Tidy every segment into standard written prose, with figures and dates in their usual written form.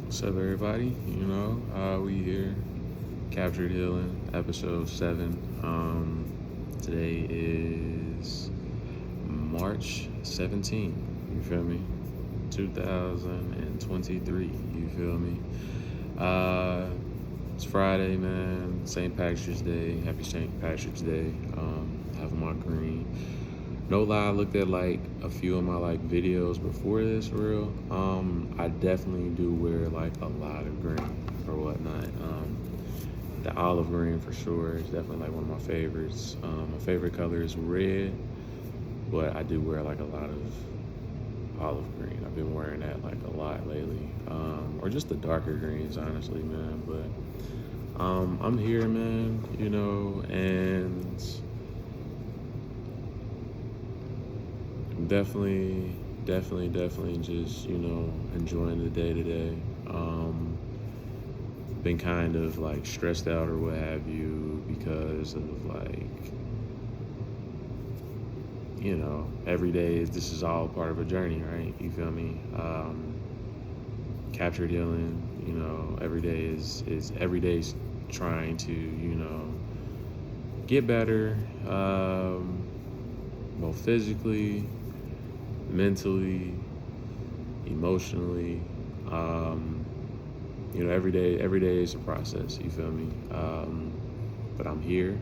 What's up, everybody? We here, Captured Healing, episode 7. Today is March 17th, you feel me? 2023, you feel me? Uh, it's Friday, man. St. Patrick's Day. Happy St. Patrick's Day. Having my green. No lie, I looked at like a few of my like videos before this real. I definitely do wear like a lot of green or whatnot. The olive green for sure is definitely like one of my favorites. My favorite color is red, but I do wear like a lot of olive green. I've been wearing that like a lot lately. Or just the darker greens, honestly, man. But I'm here, man, and definitely just, enjoying the day today. Been kind of like stressed out or what have you because of like, every day this is all part of a journey, right? You feel me? Captured healing, every day's trying to, get better, both physically, mentally, emotionally. Every day is a process. You feel me? But I'm here.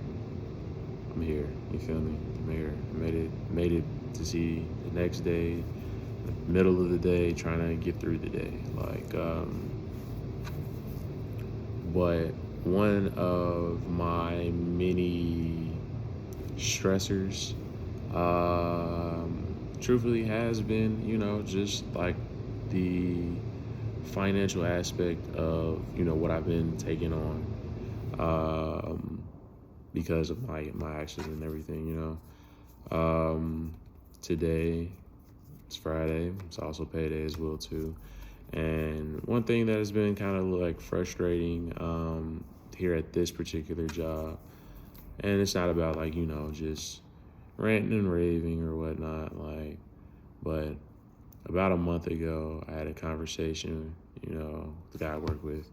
I'm here. You feel me? I'm here. I made it to see the next day, the middle of the day, trying to get through the day. But one of my many stressors, truthfully, has been, just like the financial aspect of, what I've been taking on, because of my actions and everything, Today, it's Friday. It's also payday as well, too. And one thing that has been kind of like frustrating, here at this particular job, and it's not about like, just ranting and raving or whatnot, like, but about a month ago, I had a conversation, the guy I work with,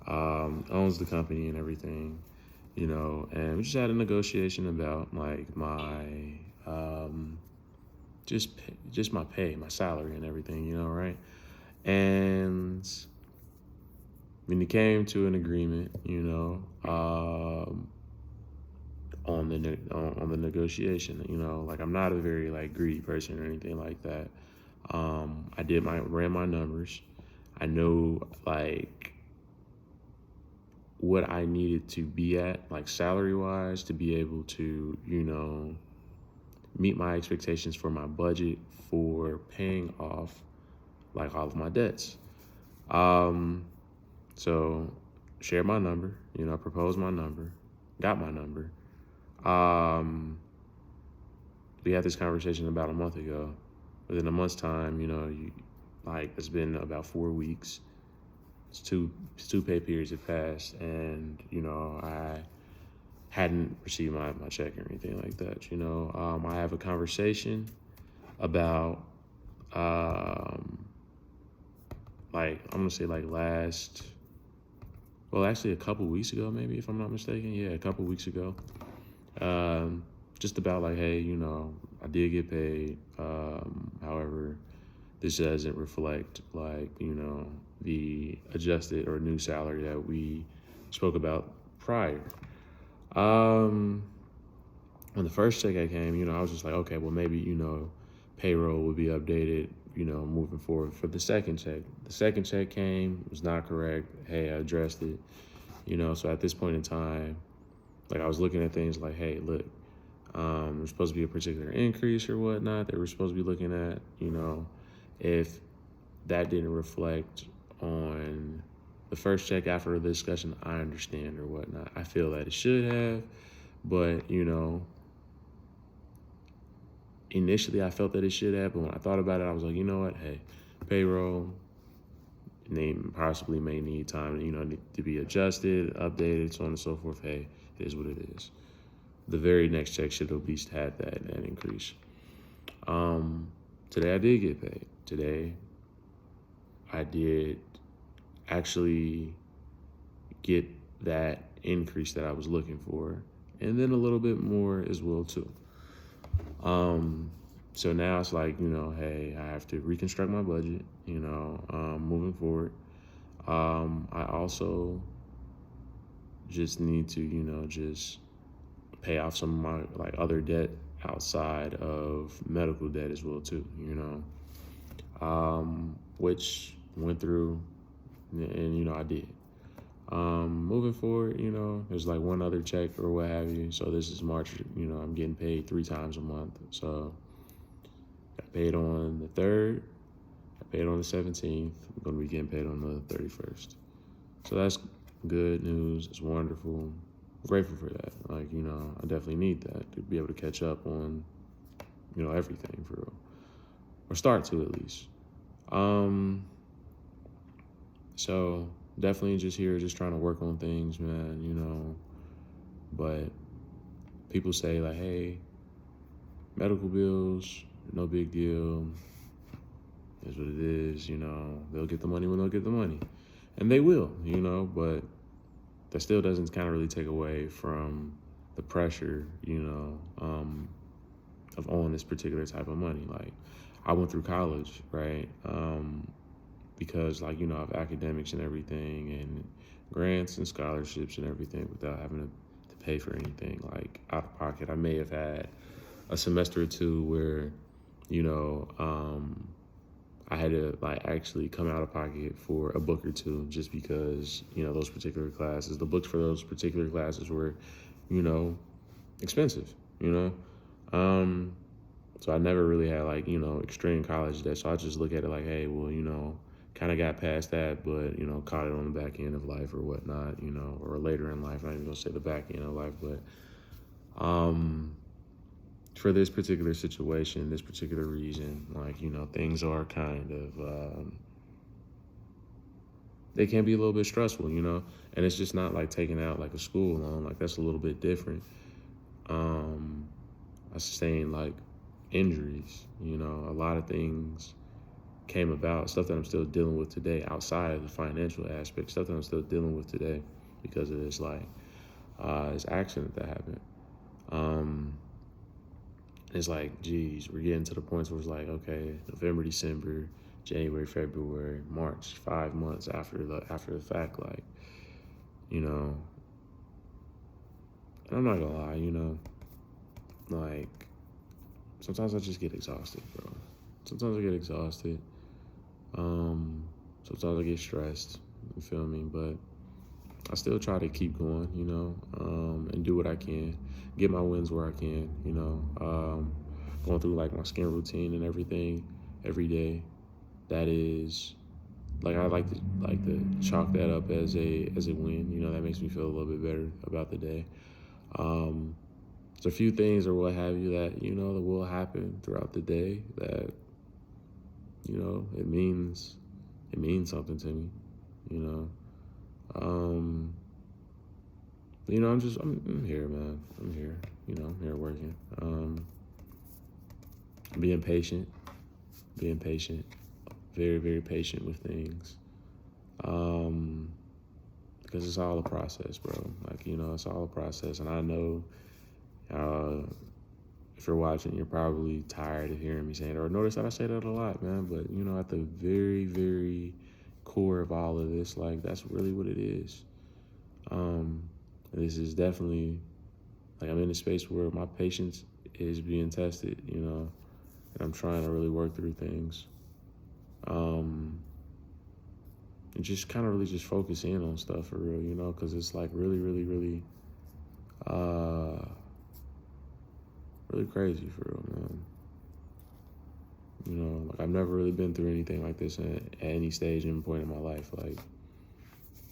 owns the company and everything, and we just had a negotiation about like my, just my pay, my salary and everything, right? And when it came to an agreement, on the negotiation, like I'm not a very like greedy person or anything like that. Ran my numbers. I know like what I needed to be at, like salary wise, to be able to, meet my expectations for my budget for paying off like all of my debts. So shared my number, proposed my number, got my number. We had this conversation about a month ago. Within a month's time, it's been about 4 weeks. It's two pay periods have passed, and I hadn't received my check or anything like that. I have a conversation about like I'm gonna say like actually a couple weeks ago, maybe, if I'm not mistaken. Yeah, a couple weeks ago. Just about like, hey, I did get paid. However, this doesn't reflect like, the adjusted or new salary that we spoke about prior. When the first check I came, I was just like, okay, well maybe, payroll would be updated, moving forward for the second check. The second check came, it was not correct. Hey, I addressed it, so at this point in time, like I was looking at things like, hey, look, there's supposed to be a particular increase or whatnot that we're supposed to be looking at, if that didn't reflect on the first check after the discussion, I understand or whatnot. I feel that it should have, but, initially I felt that it should have, but when I thought about it, I was like, you know what, hey, payroll, they possibly may need time, to be adjusted, updated, so on and so forth. Hey, it is what it is. The very next check should at least have that increase. Today I did get paid. Today I did actually get that increase that I was looking for, and then a little bit more as well too. So now it's like, hey, I have to reconstruct my budget, moving forward. I also just need to, just pay off some of my like other debt outside of medical debt as well too, which went through, and I did. Moving forward, there's like one other check or what have you. So this is March, I'm getting paid 3 times a month. So I paid on the 3rd, I paid on the 17th, I'm going to be getting paid on the 31st. So that's good news. It's wonderful. I'm grateful for that. Like, I definitely need that to be able to catch up on, everything for real. Or start to at least. So definitely just here, just trying to work on things, man, but people say like, hey, medical bills, no big deal. Is what it is, they'll get the money when they'll get the money. And they will, but that still doesn't kind of really take away from the pressure, of owning this particular type of money. Like, I went through college, right? Because of academics and everything and grants and scholarships and everything without having to pay for anything like out of pocket. I may have had a semester or two where, I had to actually come out of pocket for a book or two just because, those particular classes, the books for those particular classes were, expensive, So I never really had extreme college debt. So I just look at it like, hey, well, kind of got past that, but, caught it on the back end of life or whatnot, or later in life. I'm not even gonna say the back end of life, but for this particular situation, this particular reason, things are kind of, they can be a little bit stressful, and it's just not like taking out like a school loan. Like, that's a little bit different. I sustained injuries, a lot of things came about, stuff that I'm still dealing with today outside of the financial aspect, stuff that I'm still dealing with today because of this this accident that happened. It's like, geez, we're getting to the point where it's like, okay, November, December, January, February, March, 5 months after the fact, and I'm not gonna lie, sometimes I just get exhausted, bro. Sometimes I get exhausted. Sometimes I get stressed, you feel me? But I still try to keep going, and do what I can, get my wins where I can, going through my skin routine and everything every day. That is, I like to chalk that up as a win, that makes me feel a little bit better about the day. There's a few things or what have you that, that will happen throughout the day that, it means something to me, I'm here, man. I'm here, I'm here working. Being patient, very, very patient with things. Because it's all a process, bro. It's all a process. And I know, if you're watching, you're probably tired of hearing me saying it, or notice that I say that a lot, man. But, at the very, very core of all of this, that's really what it is. This is definitely, I'm in a space where my patience is being tested, and I'm trying to really work through things. And just kind of really just focus in on stuff for real, because it's really, really, really, really crazy for real, man. I've never really been through anything like this at any stage and point in my life.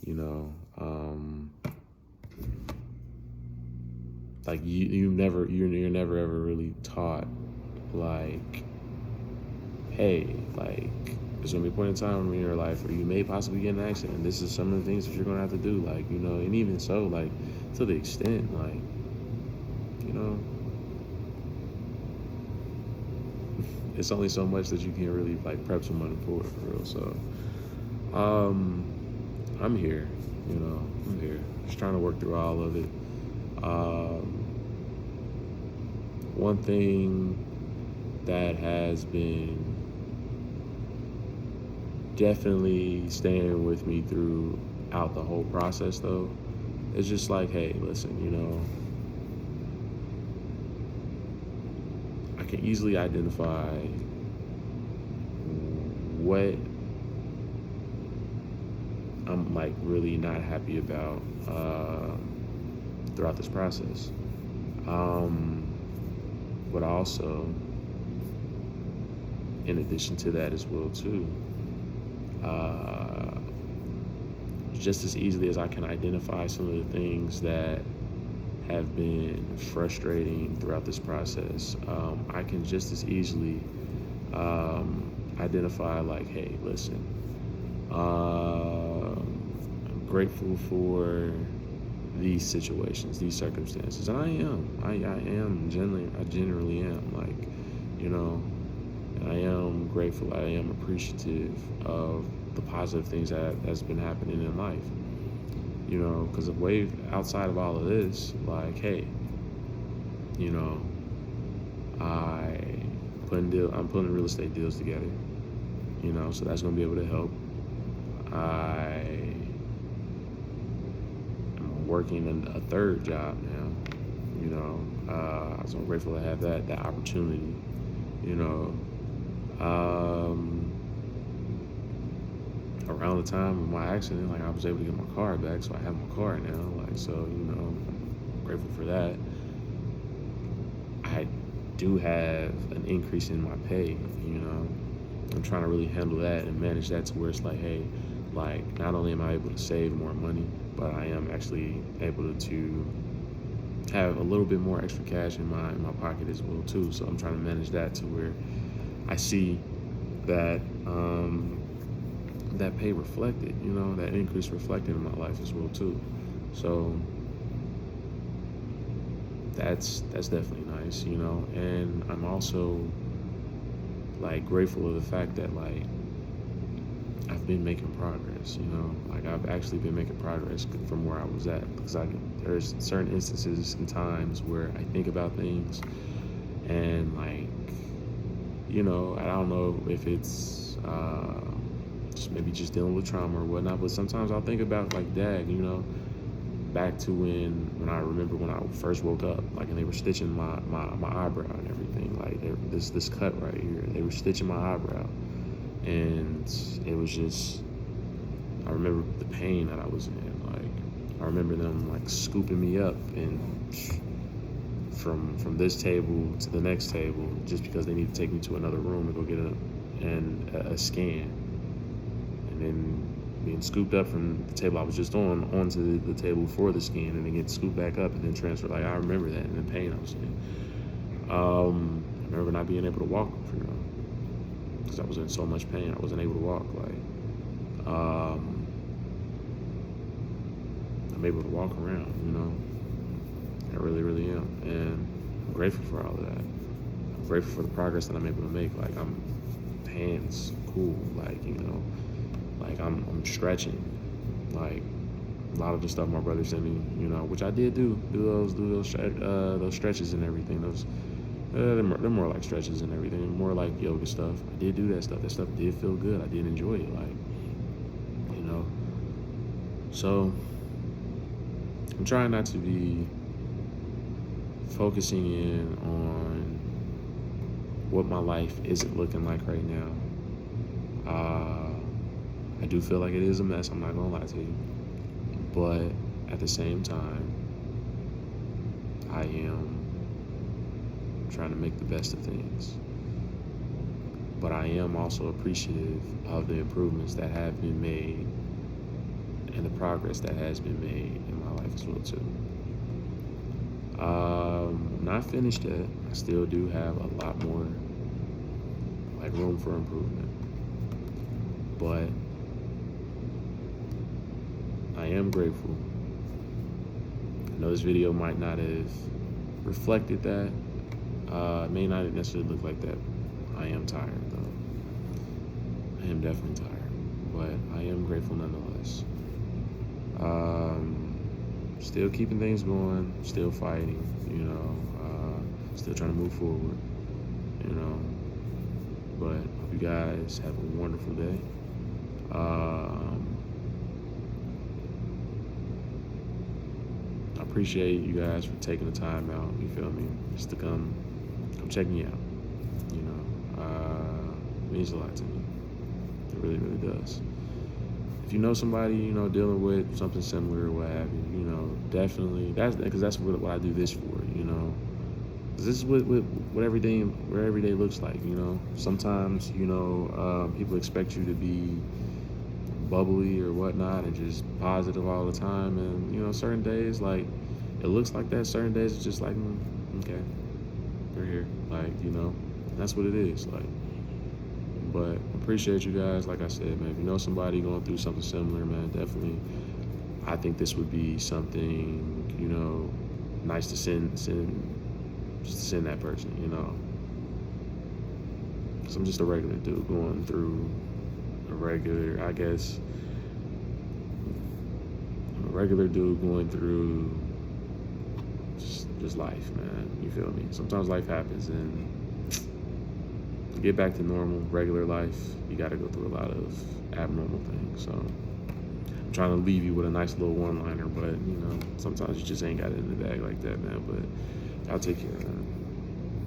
You're never ever really taught, hey, there's gonna be a point in time in your life where you may possibly get in an accident. And this is some of the things that you're gonna have to do, and even so, to the extent, it's only so much that you can really prep someone for real. So, I'm here. I'm here. Just trying to work through all of it. One thing that has been definitely staying with me throughout the whole process, though, is just like, hey, listen, I can easily identify what I'm like really not happy about throughout this process. But also, in addition to that as well too, just as easily as I can identify some of the things that have been frustrating throughout this process, I can just as easily identify like, hey, listen, I'm grateful for these situations, these circumstances, and I generally am, like, and I am grateful, I am appreciative of the positive things that has been happening in life, because way outside of all of this, like, hey, I'm putting real estate deals together, so that's going to be able to help. I am working in a third job now, so I'm grateful to have that opportunity, around the time of my accident, like, I was able to get my car back, so I have my car now, like, so, I'm grateful for that. I do have an increase in my pay, I'm trying to really handle that and manage that to where it's like, hey, like, not only am I able to save more money, but I am actually able to have a little bit more extra cash in my pocket as well too. So I'm trying to manage that to where I see that that pay reflected, that increase reflected in my life as well too. So that's definitely nice, and I'm also like grateful of the fact that, like, I've been making progress, like, I've actually been making progress from where I was at, because there's certain instances and times where I think about things and, like, I don't know if it's just dealing with trauma or whatnot, but sometimes I'll think about, like, dag, back to when I remember when I first woke up, like, and they were stitching my eyebrow and everything, like, this cut right here, they were stitching my eyebrow, and it was just, I remember the pain that I was in, like, I remember them, like, scooping me up and from this table to the next table, just because they need to take me to another room and go get a scan, and then being scooped up from the table I was just on onto the table for the scan, and then get scooped back up and then transferred. Like, I remember that and the pain I was in. I remember not being able to walk, because I was in so much pain. I wasn't able to walk. Like, I'm able to walk around, I really, really am. And I'm grateful for all of that. I'm grateful for the progress that I'm able to make. Like, I'm hands cool, like, like, I'm stretching, like, a lot of the stuff my brother sent me, which I did do those stretches and everything. Those they're more like stretches and everything, more like yoga stuff. I did do that stuff. That stuff did feel good. I did enjoy it, like, So I'm trying not to be focusing in on what my life isn't looking like right now. I do feel like it is a mess, I'm not gonna lie to you. But at the same time, I am trying to make the best of things. But I am also appreciative of the improvements that have been made and the progress that has been made in my life as well too. Not finished yet. I still do have a lot more, like, room for improvement. But I am grateful. I know this video might not have reflected that. It may not necessarily look like that. I am tired, though. I am definitely tired. But I am grateful nonetheless. Still keeping things going, still fighting, still trying to move forward, you know. But hope you guys have a wonderful day. I appreciate you guys for taking the time out, you feel me, just to come check me out, you know. It means a lot to me. It really, really does. If you know somebody, dealing with something similar or what have you, definitely, because that's what I do this for, 'Cause this is what every day looks like, Sometimes, people expect you to be bubbly or whatnot and just positive all the time. And, certain days, like, it looks like that. Certain days, it's just like, okay, we're here. Like, that's what it is. Like, but appreciate you guys. Like I said, man, if you know somebody going through something similar, man, definitely, I think this would be something, nice to send that person, Because I'm just a regular dude going through a regular dude going through just life, man. You feel me? Sometimes life happens, and to get back to normal, regular life, you got to go through a lot of abnormal things. So I'm trying to leave you with a nice little one-liner, but sometimes you just ain't got it in the bag like that, man. But I'll take care of that.